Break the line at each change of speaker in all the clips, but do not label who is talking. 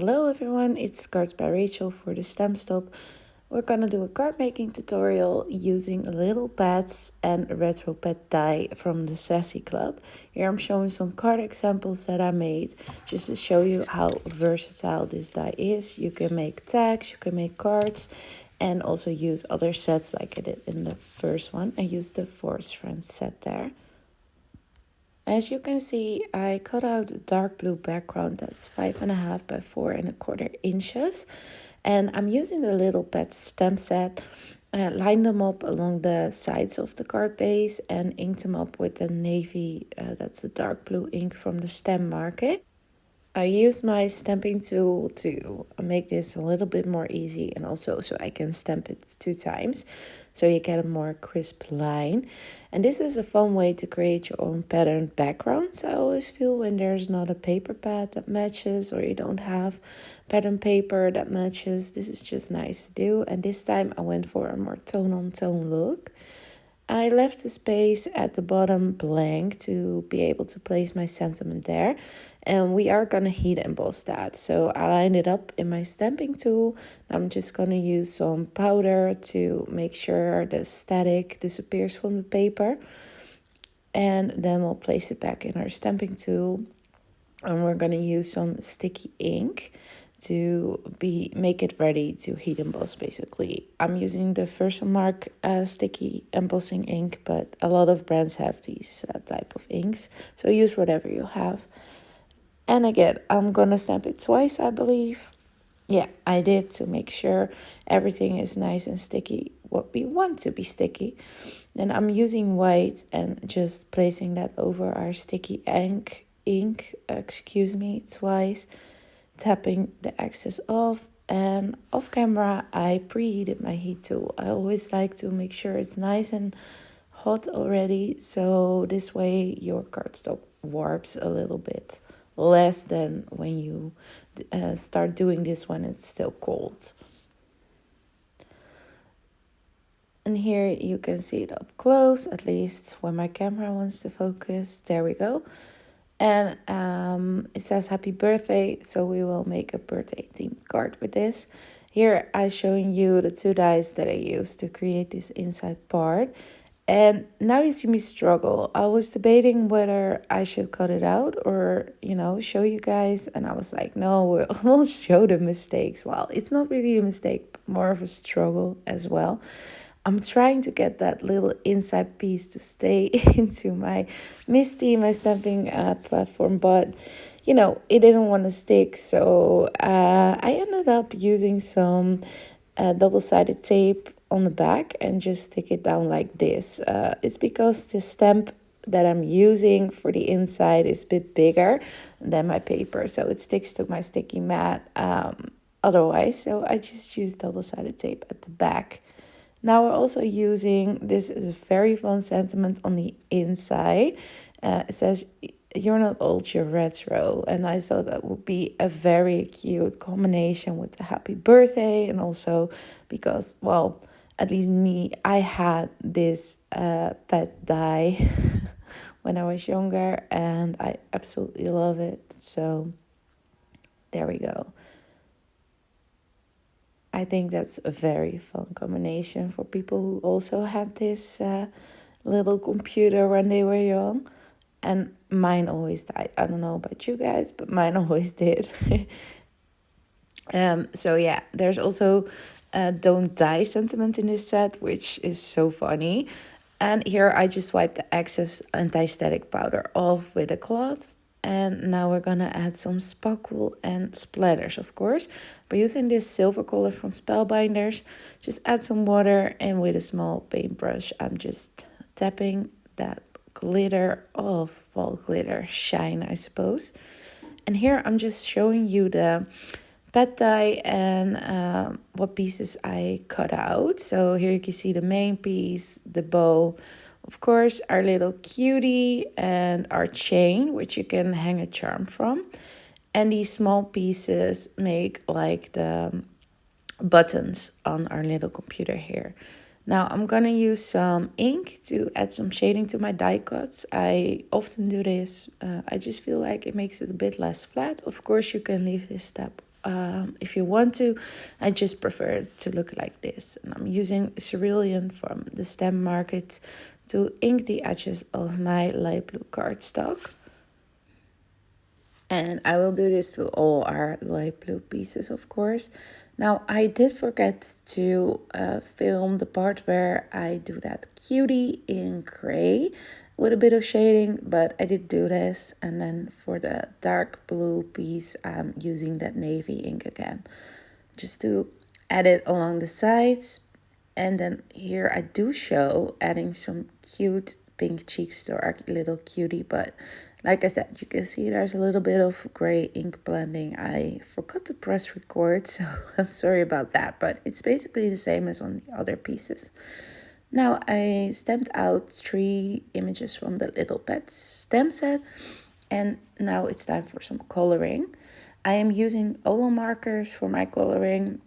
Hello everyone, it's Cards by Rachel for the stamp stop. We're gonna do a card making tutorial using little pads and a retro pad die from the Sassy Club. Here I'm showing some card examples that I made just to show you how versatile this die is. You can make tags, you can make cards, and also use other sets like I did in the first one. I used the Forest Friends set there. As you can see, I cut out a dark blue background that's 5.5 by 4.25 inches. And I'm using the little pad stamp set, line them up along the sides of the card base and ink them up with the navy, that's a dark blue ink from the stamp market. I use my stamping tool to make this a little bit more easy and also so I can stamp it 2 times so you get a more crisp line. And this is a fun way to create your own patterned backgrounds. I always feel when there's not a paper pad that matches or you don't have pattern paper that matches, this is just nice to do. And this time I went for a more tone-on-tone look. I left the space at the bottom blank to be able to place my sentiment there. And we are going to heat emboss that. So I lined it up in my stamping tool. I'm just going to use some powder to make sure the static disappears from the paper. And then we'll place it back in our stamping tool. And we're going to use some sticky ink to make it ready to heat emboss. Basically, I'm using the Versamark sticky embossing ink, but a lot of brands have these type of inks, so use whatever you have. And again, I'm gonna stamp it twice, I believe. Yeah, I did, to make sure everything is nice and sticky, what we want to be sticky. Then I'm using white and just placing that over our sticky ink, twice, tapping the excess off. And off camera I preheated my heat tool. I always like to make sure it's nice and hot already, so this way your cardstock warps a little bit less than when you start doing this when it's still cold. And here you can see it up close, at least when my camera wants to focus. There we go. And it says happy birthday, so we will make a birthday themed card with this. Here I'm showing you the 2 dies that I used to create this inside part. And now you see me struggle. I was debating whether I should cut it out or, show you guys. And I was like, no, we'll show the mistakes. Well, it's not really a mistake, but more of a struggle as well. I'm trying to get that little inside piece to stay into my Misty, my stamping platform, but it didn't want to stick. So I ended up using some double-sided tape on the back and just stick it down like this. It's because the stamp that I'm using for the inside is a bit bigger than my paper, so it sticks to my sticky mat otherwise. So I just use double-sided tape at the back. Now we're also using, this is a very fun sentiment on the inside. It says, "You're not old, you're retro." And I thought that would be a very cute combination with the happy birthday. And also because, well, at least me, I had this pet die when I was younger. And I absolutely love it. So there we go. I think that's a very fun combination for people who also had this little computer when they were young. And mine always died. I don't know about you guys, but mine always did. So yeah, there's also don't die sentiment in this set, which is so funny. And here I just wiped the excess anti-static powder off with a cloth. And now we're gonna add some sparkle and splatters, of course. By using this silver color from Spellbinders, just add some water, and with a small paintbrush, I'm just tapping that glitter off. Well, glitter shine, I suppose. And here I'm just showing you the pad die and what pieces I cut out. So here you can see the main piece, the bow, of course, our little cutie, and our chain, which you can hang a charm from. And these small pieces make like the buttons on our little computer here. Now I'm gonna use some ink to add some shading to my die cuts. I often do this. I just feel like it makes it a bit less flat. Of course, you can leave this step if you want to. I just prefer it to look like this. And I'm using cerulean from the stem market to ink the edges of my light blue cardstock. And I will do this to all our light blue pieces, of course. Now, I did forget to film the part where I do that cutie in gray with a bit of shading, but I did do this. And then for the dark blue piece, I'm using that navy ink again, just to add it along the sides. And then here I do show adding some cute pink cheeks to our little cutie, but like I said, you can see there's a little bit of gray ink blending. I forgot to press record, so I'm sorry about that, but it's basically the same as on the other pieces. Now I stamped out 3 images from the Little Pets stamp set, and now it's time for some coloring. I am using Olo markers for my coloring,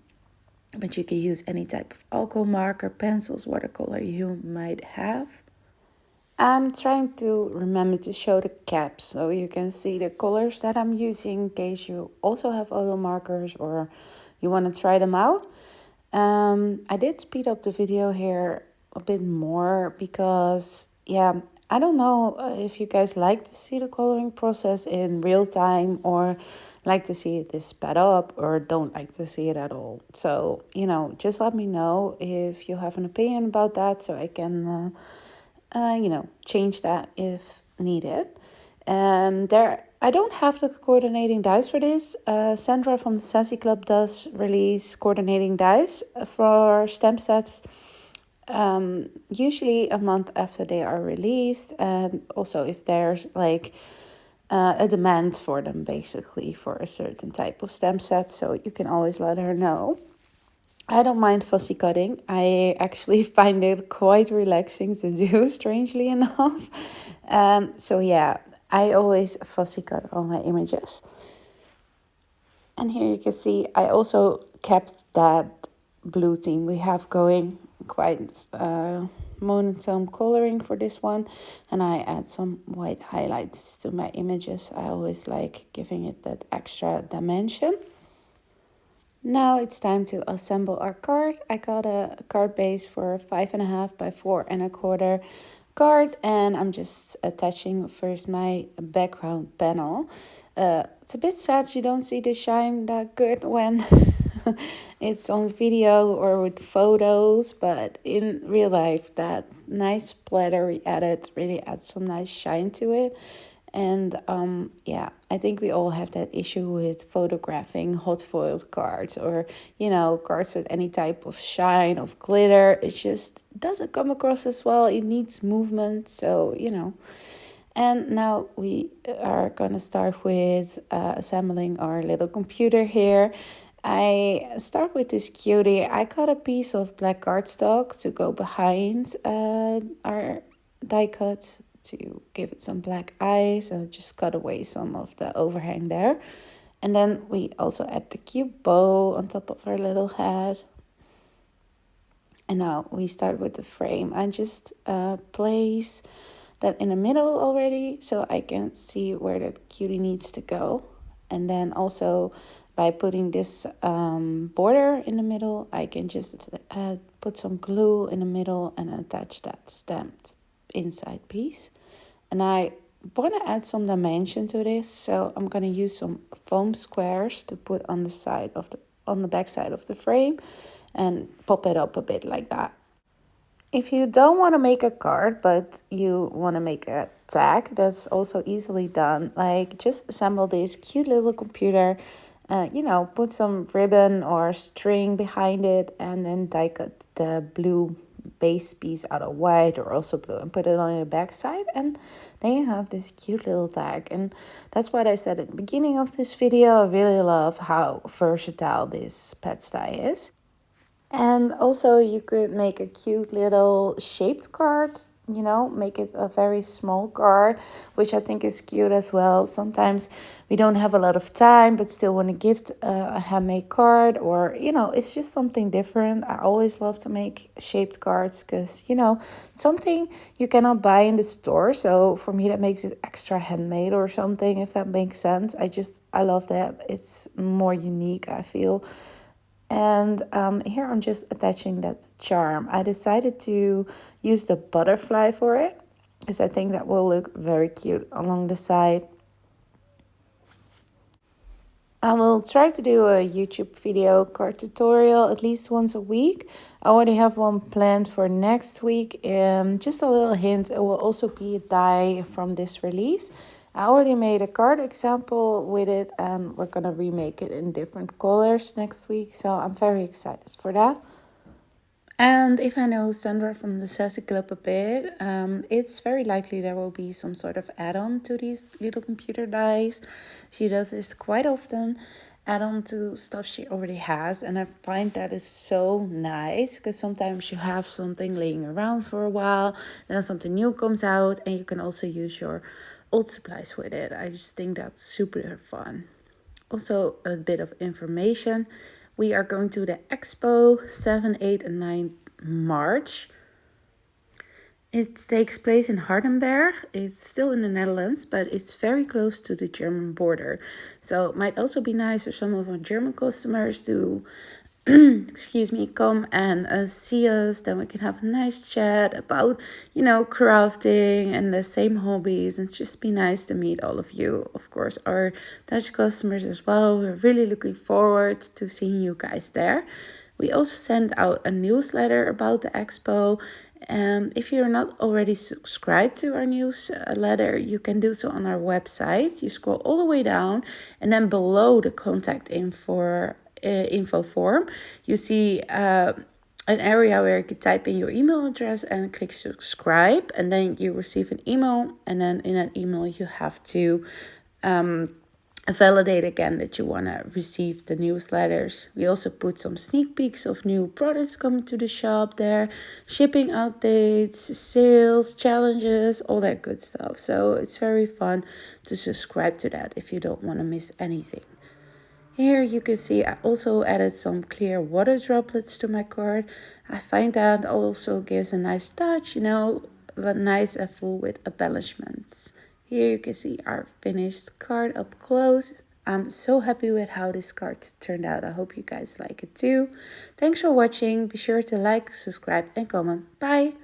but you can use any type of alcohol marker, pencils, watercolor you might have. I'm trying to remember to show the caps so you can see the colors that I'm using in case you also have oil markers or you want to try them out. I did speed up the video here a bit more because, yeah, I don't know if you guys like to see the coloring process in real time or like to see it sped up or don't like to see it at all. So, just let me know if you have an opinion about that so I can change that if needed. I don't have the coordinating dies for this. Sandra from the Sassy Club does release coordinating dies for stamp sets, usually a month after they are released, and also if there's like a demand for them, basically for a certain type of stamp set, so you can always let her know. I don't mind fussy cutting. I actually find it quite relaxing to do, strangely enough. So yeah, I always fussy cut all my images. And here you can see I also kept that blue theme we have going, quite monotone coloring for this one. And I add some white highlights to my images. I always like giving it that extra dimension. Now it's time to assemble our card. I got a card base for 5.5 by 4.25 card, and I'm just attaching first my background panel. It's a bit sad you don't see the shine that good when it's on video or with photos, but in real life that nice splatter we added really adds some nice shine to it. And I think we all have that issue with photographing hot foiled cards or, cards with any type of shine, of glitter. It just doesn't come across as well. It needs movement. So, And now we are going to start with assembling our little computer here. I start with this cutie. I cut a piece of black cardstock to go behind our die cut to give it some black eyes, and just cut away some of the overhang there. And then we also add the cute bow on top of our little head. And now we start with the frame. I just place that in the middle already so I can see where the cutie needs to go. And then also by putting this border in the middle, I can just put some glue in the middle and attach that stamped inside piece. And I want to add some dimension to this, so I'm going to use some foam squares to put on the back side of the frame and pop it up a bit like that. If you don't want to make a card, but you want to make a tag, that's also easily done. Like, just assemble this cute little computer, put some ribbon or string behind it, and then die cut the blue base piece out of white or also blue and put it on the back side, and then you have this cute little tag. And that's what I said at the beginning of this video. I really love how versatile this pet die is. And also you could make a cute little shaped card you know, make it a very small card, which I think is cute as well. Sometimes we don't have a lot of time but still want to gift a handmade card, or you know, it's just something different. I always love to make shaped cards because, you know, it's something you cannot buy in the store, so for me that makes it extra handmade or something, if that makes sense. I love that. It's more unique, I feel. And here I'm just attaching that charm. I decided to use the butterfly for it because I think that will look very cute along the side. I will try to do a YouTube video card tutorial at least once a week. I already have one planned for next week. Just a little hint, it will also be a die from this release. I already made a card example with it and we're gonna remake it in different colors next week. So I'm very excited for that. And if I know Sandra from the Sassy Club a bit, it's very likely there will be some sort of add-on to these little computer dies. She does this quite often, add-on to stuff she already has, and I find that is so nice because sometimes you have something laying around for a while, then something new comes out, and you can also use your old supplies with it. I just think that's super fun. Also, a bit of information. We are going to the expo 7, 8, and 9 March. It takes place in Hardenberg. It's still in the Netherlands, but it's very close to the German border. So it might also be nice for some of our German customers to excuse me, come and see us. Then we can have a nice chat about, you know, crafting and the same hobbies, and just be nice to meet all of you. Of course, our Dutch customers as well. We're really looking forward to seeing you guys there. We also send out a newsletter about the expo. If you're not already subscribed to our newsletter, you can do so on our website. You scroll all the way down, and then below the contact info form, you see an area where you can type in your email address and click subscribe, and then you receive an email, and then in that email you have to validate again that you want to receive the newsletters. We also put some sneak peeks of new products coming to the shop there, shipping updates, sales, challenges, all that good stuff. So it's very fun to subscribe to that if you don't want to miss anything. Here you can see I also added some clear water droplets to my card. I find that also gives a nice touch, you know, nice and full with embellishments. Here you can see our finished card up close. I'm so happy with how this card turned out. I hope you guys like it too. Thanks for watching. Be sure to like, subscribe and comment. Bye!